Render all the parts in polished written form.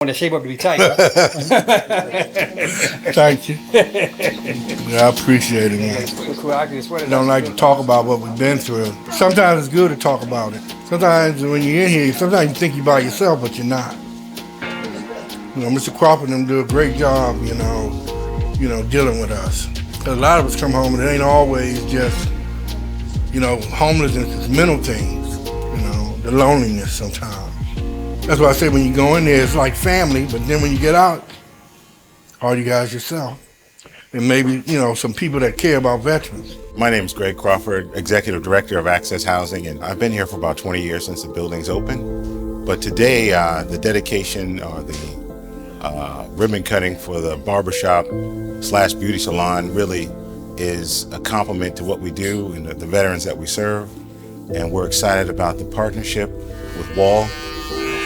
want to shape up to be tight. Huh? Thank you. Yeah, I appreciate it, man. Cool. I can swear I don't like to talk about what we've been through. Sometimes it's good to talk about it. Sometimes when you're in here, sometimes you think you're by yourself, but you're not. You know, Mr. Crawford and them do a great job, dealing with us. 'Cause a lot of us come home and it ain't always just, homelessness is mental things, the loneliness sometimes. That's why I say when you go in there, it's like family, but then when you get out, all you guys yourself. And maybe, some people that care about veterans. My name is Greg Crawford, Executive Director of Access Housing, and I've been here for about 20 years since the building's open. But today, the dedication or the ribbon cutting for the barbershop / beauty salon really is a compliment to what we do and the veterans that we serve. And we're excited about the partnership with Wahl.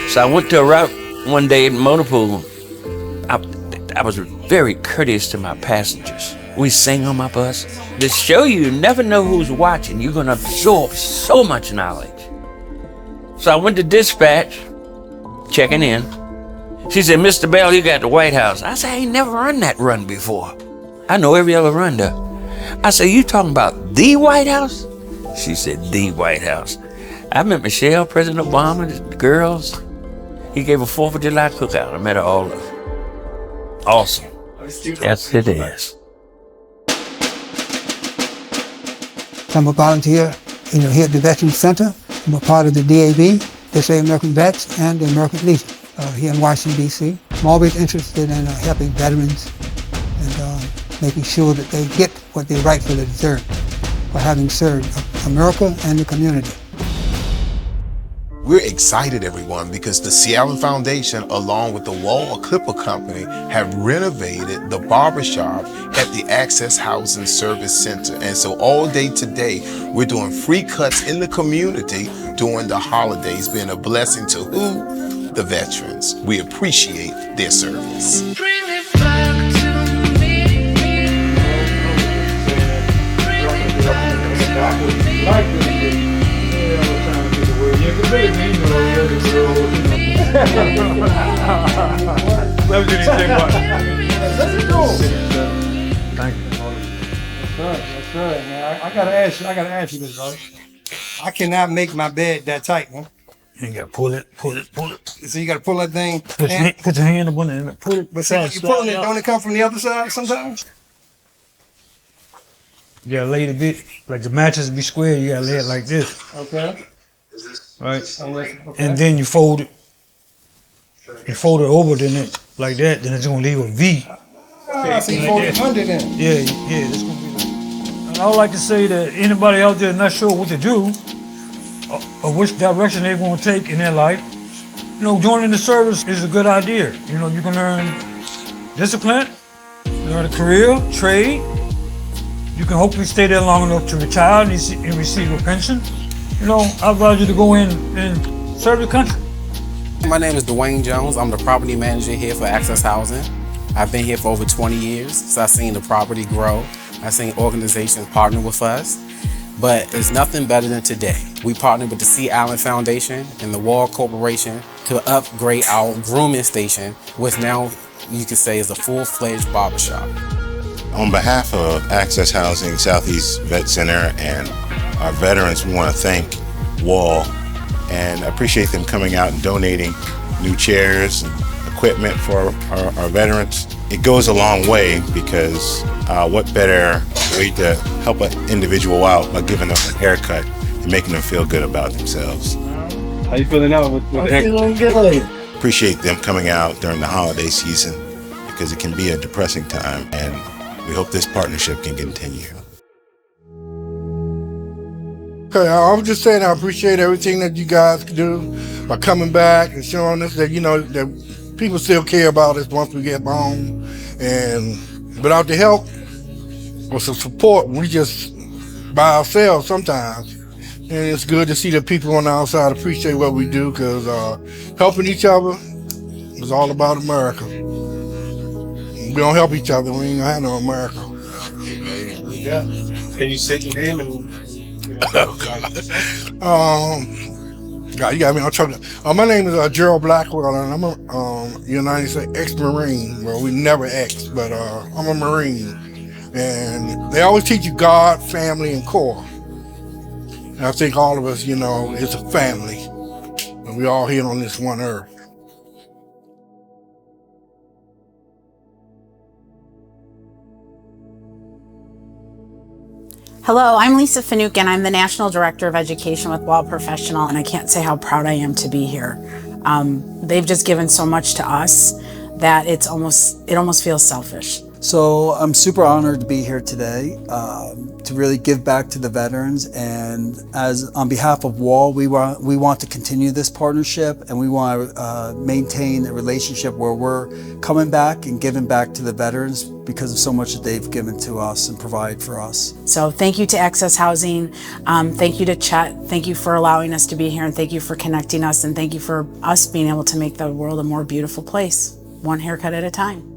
So I went to a route one day in motor pool. I was very courteous to my passengers. We sing on my bus. To show you never know who's watching, you're gonna absorb so much knowledge. So I went to dispatch, checking in. She said, "Mr. Bell, you got the White House." I said, "I ain't never run that run before. I know every other run though." I said, "You talking about the White House?" She said, "The White House." I met Michelle, President Obama, the girls. He gave a 4th of July cookout. I met her all. Awesome. Yes, it is. I'm a volunteer, here at the Veterans Center. I'm a part of the DAV, Disabled American Vets, and the American Legion here in Washington, D.C. I'm always interested in helping veterans and making sure that they get what they rightfully deserve for having served America and the community. We're excited, everyone, because the Seattle Foundation, along with the Wahl Clipper Company, have renovated the barbershop at the Access Housing Service Center. And so all day today, we're doing free cuts in the community during the holidays, being a blessing to who? The veterans. We appreciate their service. Bring it back to me. Bring it back to me. Thank you. That's right, man. I gotta ask you this, brother. I cannot make my bed that tight, man. You gotta pull it. So you gotta pull that thing. Put your hand up on it and pull it. But see, you pulling it, don't it come from the other side sometimes? You gotta lay it a bit, like the mattress be square, you gotta lay it like this. Okay. Right? And then you fold it. You fold it over, then it like that, then it's gonna leave a V. So you fold it under then. Yeah, that's gonna be like. And I would like to say that anybody out there not sure what to do, or which direction they want to take in their life, joining the service is a good idea. You can learn discipline, learn a career, trade. You can hopefully stay there long enough to retire and receive a pension. I advise you to go in and serve the country. My name is Dwayne Jones. I'm the property manager here for Access Housing. I've been here for over 20 years, so I've seen the property grow. I've seen organizations partner with us, but it's nothing better than today. We partnered with the C. Allen Foundation and the Wahl Corporation to upgrade our grooming station, which now you could say is a full-fledged barbershop. On behalf of Access Housing, Southeast Vet Center, and our veterans, we want to thank Wahl and appreciate them coming out and donating new chairs and equipment for our veterans. It goes a long way because what better way to help an individual out by giving them a haircut and making them feel good about themselves. How you feeling now with that? Appreciate them coming out during the holiday season because it can be a depressing time, and we hope this partnership can continue. Okay, I was just saying I appreciate everything that you guys do by coming back and showing us that, that people still care about us once we get home. And without the help or some support, we just by ourselves sometimes. And it's good to see that people on the outside appreciate what we do, because helping each other is all about America. We don't help each other, we ain't gonna have no America. Yeah. Can you say your name and? Oh God. God, you got me on trouble. My name is Gerald Blackwell, and I'm a United States ex-Marine. Well, we never ex, but I'm a Marine. And they always teach you God, family, and core. And I think all of us, it's a family. And we all here on this one earth. Hello, I'm Lisa Finucane. I'm the National Director of Education with Wahl Professional, and I can't say how proud I am to be here. They've just given so much to us that it almost feels selfish. So I'm super honored to be here today to really give back to the veterans, and on behalf of Wahl, we want to continue this partnership, and we want to maintain a relationship where we're coming back and giving back to the veterans because of so much that they've given to us and provide for us. So thank you to Access Housing, thank you to Chet, thank you for allowing us to be here, and thank you for connecting us, and thank you for us being able to make the world a more beautiful place, one haircut at a time.